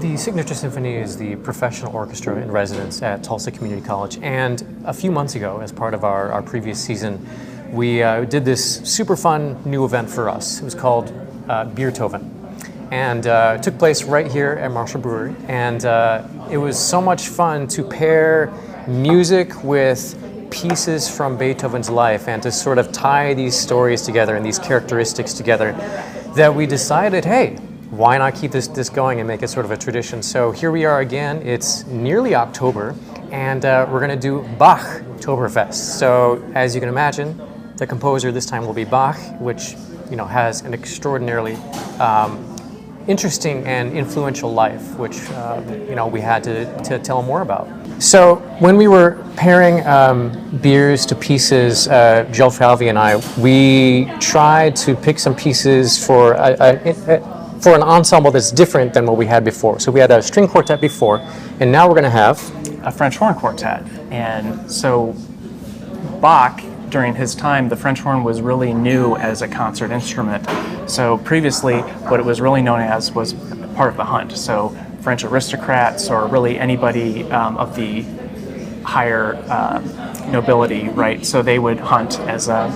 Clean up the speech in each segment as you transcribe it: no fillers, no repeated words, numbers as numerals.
The Signature Symphony is the professional orchestra in residence at Tulsa Community College, and a few months ago, as part of our previous season, we did this super fun new event for us. It was called Biergarten, and it took place right here at Marshall Brewing, and it was so much fun to pair music with pieces from Beethoven's life and to sort of tie these stories together and these characteristics together that we decided, hey, why not keep this going and make it sort of a tradition? So here we are again. It's nearly October, and we're going to do BACHtoberfest. So as you can imagine, the composer this time will be Bach, which has an extraordinarily interesting and influential life, which we had to tell more about. So when we were pairing beers to pieces, Joseph Falvey and I, we tried to pick some pieces for an ensemble that's different than what we had before. So we had a string quartet before, and now we're going to have a French horn quartet. And so Bach, during his time, the French horn was really new as a concert instrument. So previously, what it was really known as was part of the hunt. So French aristocrats, or really anybody of the higher nobility, right? So they would hunt as a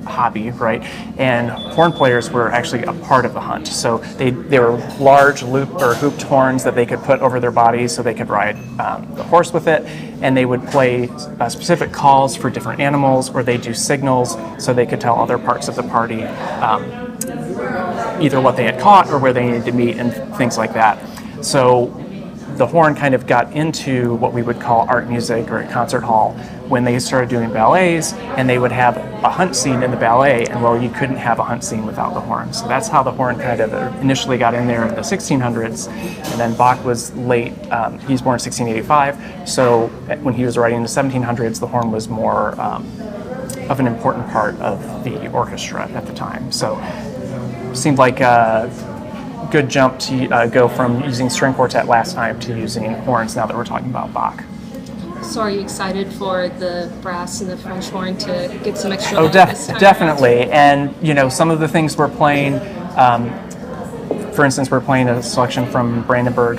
hobby, right? And horn players were actually a part of the hunt. So they were large loop or hooped horns that they could put over their bodies so they could ride the horse with it, and they would play specific calls for different animals, or they do signals so they could tell other parts of the party either what they had caught or where they needed to meet and things like that. So the horn kind of got into what we would call art music or a concert hall when they started doing ballets, and they would have a hunt scene in the ballet, and well, you couldn't have a hunt scene without the horn. So that's how the horn kind of initially got in there in the 1600s, and then Bach was late, he was born in 1685, so when he was writing in the 1700s, the horn was more of an important part of the orchestra at the time. So it seemed like a good jump to go from using string quartet last time to using horns now that we're talking about Bach. So are you excited for the brass and the French horn to get some extra Oh, this time definitely. around? And, some of the things we're playing, for instance, we're playing a selection from Brandenburg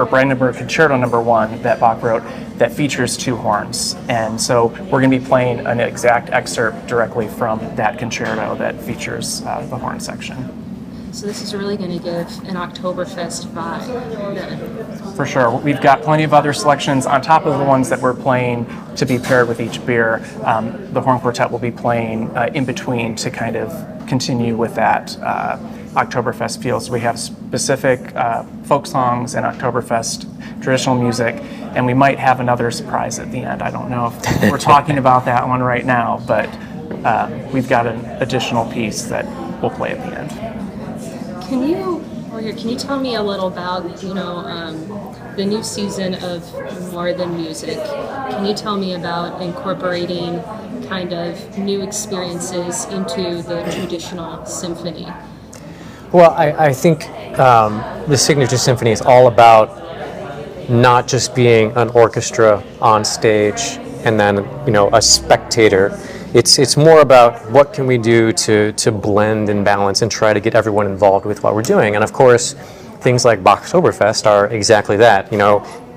Brandenburg Concerto No. 1 that Bach wrote that features two horns. And so we're going to be playing an exact excerpt directly from that concerto that features the horn section. So this is really going to give an Oktoberfest vibe then. For sure. We've got plenty of other selections on top of the ones that we're playing to be paired with each beer. The horn quartet will be playing in between to kind of continue with that Oktoberfest feel. So we have specific folk songs and Oktoberfest traditional music, and we might have another surprise at the end. I don't know if we're talking about that one right now, but we've got an additional piece that we'll play at the end. Can you tell me a little about the new season of More Than Music? Can you tell me about incorporating kind of new experiences into the traditional symphony? Well, I think the Signature Symphony is all about not just being an orchestra on stage and then a spectator. It's more about what can we do to blend and balance and try to get everyone involved with what we're doing. And of course, things like BACHtoberfest are exactly that.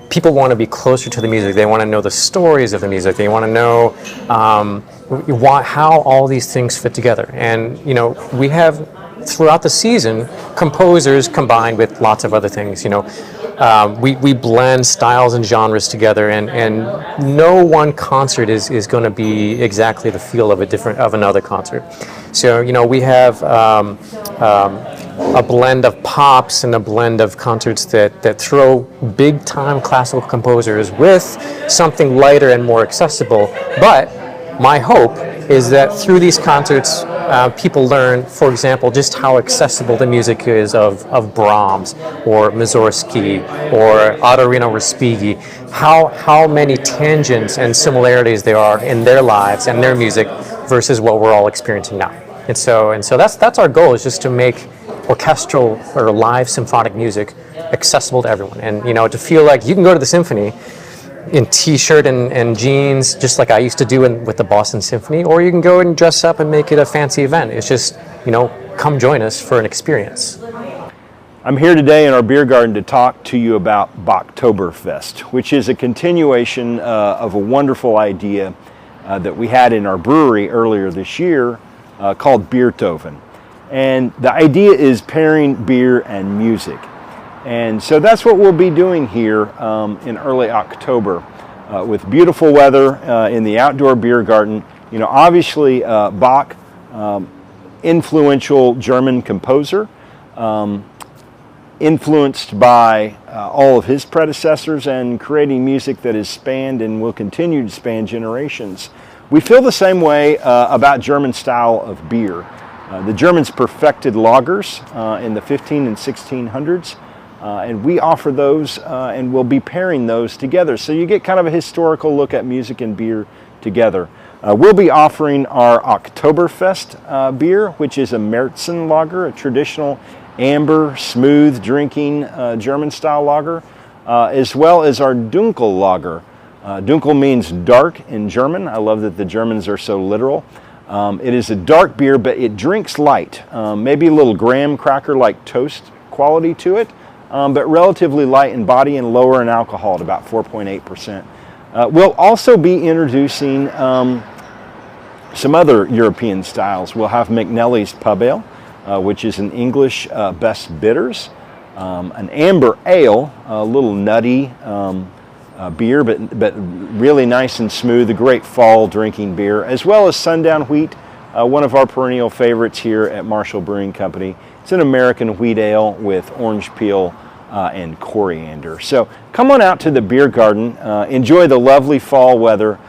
People want to be closer to the music. They want to know the stories of the music. They want to know how all these things fit together. And we have throughout the season composers combined with lots of other things. We blend styles and genres together, and no one concert is going to be exactly the feel of another concert. So we have a blend of pops and a blend of concerts that throw big time classical composers with something lighter and more accessible. But my hope is that through these concerts, people learn, for example, just how accessible the music is of Brahms or Mussorgsky or Ottorino Respighi, how many tangents and similarities there are in their lives and their music versus what we're all experiencing now. And so that's our goal, is just to make orchestral or live symphonic music accessible to everyone. And to feel like you can go to the symphony in t-shirt and jeans, just like I used to do with the Boston Symphony, or you can go and dress up and make it a fancy event. It's just, come join us for an experience. I'm here today in our beer garden to talk to you about BACHtoberfest, which is a continuation of a wonderful idea that we had in our brewery earlier this year called Biergarten. And the idea is pairing beer and music. And so that's what we'll be doing here in early October with beautiful weather in the outdoor beer garden. You know, obviously Bach, influential German composer, influenced by all of his predecessors and creating music that has spanned and will continue to span generations. We feel the same way about German style of beer. The Germans perfected lagers in the 15 and 1600s, and we offer those and we'll be pairing those together. So you get kind of a historical look at music and beer together. We'll be offering our Oktoberfest beer, which is a Märzen lager, a traditional amber, smooth drinking German-style lager, as well as our Dunkel lager. Dunkel means dark in German. I love that the Germans are so literal. It is a dark beer, but it drinks light. Maybe a little graham cracker-like toast quality to it, but relatively light in body and lower in alcohol at about 4.8%. We'll also be introducing some other European styles. We'll have McNally's Pub Ale, which is an English best bitters, an amber ale, a little nutty beer, but really nice and smooth, a great fall drinking beer, as well as Sundown Wheat, one of our perennial favorites here at Marshall Brewing Company. It's an American wheat ale with orange peel and coriander. So come on out to the beer garden, enjoy the lovely fall weather,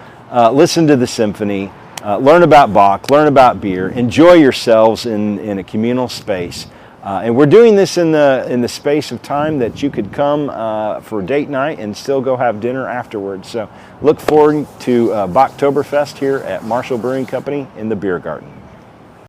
listen to the symphony, learn about Bach, learn about beer, enjoy yourselves in a communal space. And we're doing this in the space of time that you could come for date night and still go have dinner afterwards. So look forward to BACHtoberfest here at Marshall Brewing Company in the beer garden.